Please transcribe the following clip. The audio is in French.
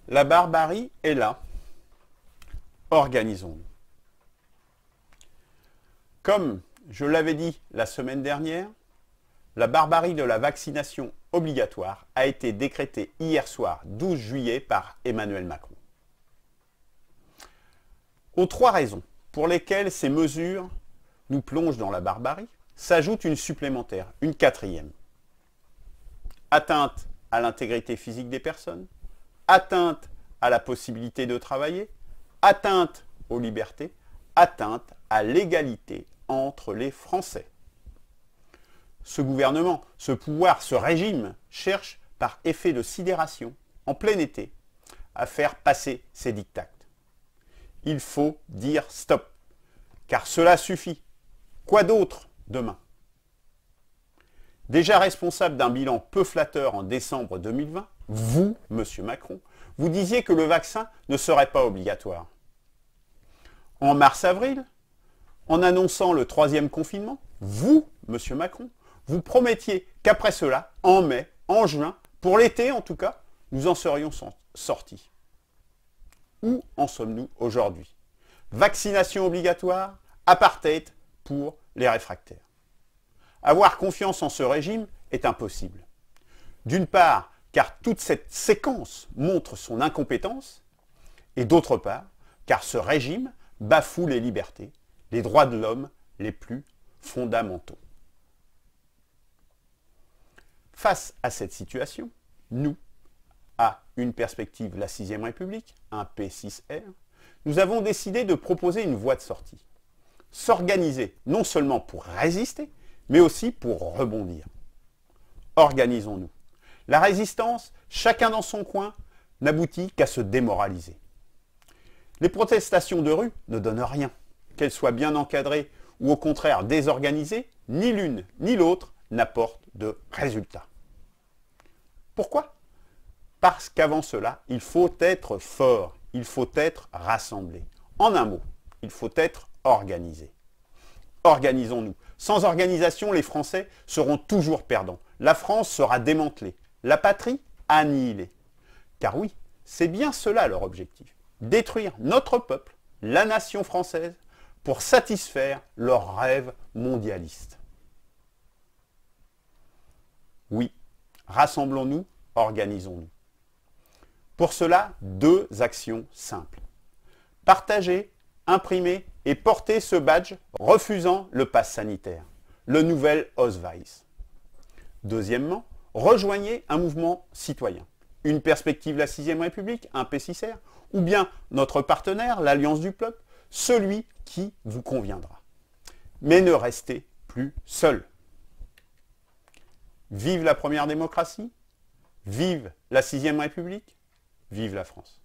La barbarie est là. Organisons-nous. Comme je l'avais dit la semaine dernière, la barbarie de la vaccination obligatoire a été décrétée hier soir, 12 juillet, par Emmanuel Macron. Aux trois raisons pour lesquelles ces mesures nous plongent dans la barbarie, s'ajoute une supplémentaire, une quatrième. Atteinte à l'intégrité physique des personnes, atteinte à la possibilité de travailler, atteinte aux libertés, atteinte à l'égalité entre les Français. Ce gouvernement, ce pouvoir, ce régime cherche par effet de sidération, en plein été, à faire passer ses diktats. Il faut dire stop, car cela suffit. Quoi d'autre demain? Déjà responsable d'un bilan peu flatteur en décembre 2020, vous, monsieur Macron, vous disiez que le vaccin ne serait pas obligatoire. En mars-avril, en annonçant le troisième confinement, vous, monsieur Macron, vous promettiez qu'après cela, en mai, en juin, pour l'été en tout cas, nous en serions sortis. Où en sommes-nous aujourd'hui? Vaccination obligatoire, apartheid pour les réfractaires. Avoir confiance en ce régime est impossible. D'une part, car toute cette séquence montre son incompétence, et d'autre part, car ce régime bafoue les libertés, les droits de l'homme les plus fondamentaux. Face à cette situation, nous, à une perspective la 6ème République, un P6R, nous avons décidé de proposer une voie de sortie. S'organiser non seulement pour résister, mais aussi pour rebondir. Organisons-nous. La résistance, chacun dans son coin, n'aboutit qu'à se démoraliser. Les protestations de rue ne donnent rien. Qu'elles soient bien encadrées ou au contraire désorganisées, ni l'une ni l'autre n'apportent de résultats. Pourquoi? Parce qu'avant cela, il faut être fort, il faut être rassemblé. En un mot, il faut être organisé. Organisons-nous. Sans organisation, les Français seront toujours perdants. La France sera démantelée, la patrie annihilée. Car oui, c'est bien cela leur objectif. Détruire notre peuple, la nation française, pour satisfaire leurs rêves mondialistes. Oui, rassemblons-nous, organisons-nous. Pour cela, deux actions simples. Partager, imprimer et porter ce badge refusant le pass sanitaire, le nouvel Ausweis. Deuxièmement, rejoignez un mouvement citoyen, une perspective la 6ème République, un P6R, ou bien notre partenaire, l'Alliance du peuple, celui qui vous conviendra. Mais ne restez plus seul. Vive la première démocratie, vive la 6ème République, vive la France.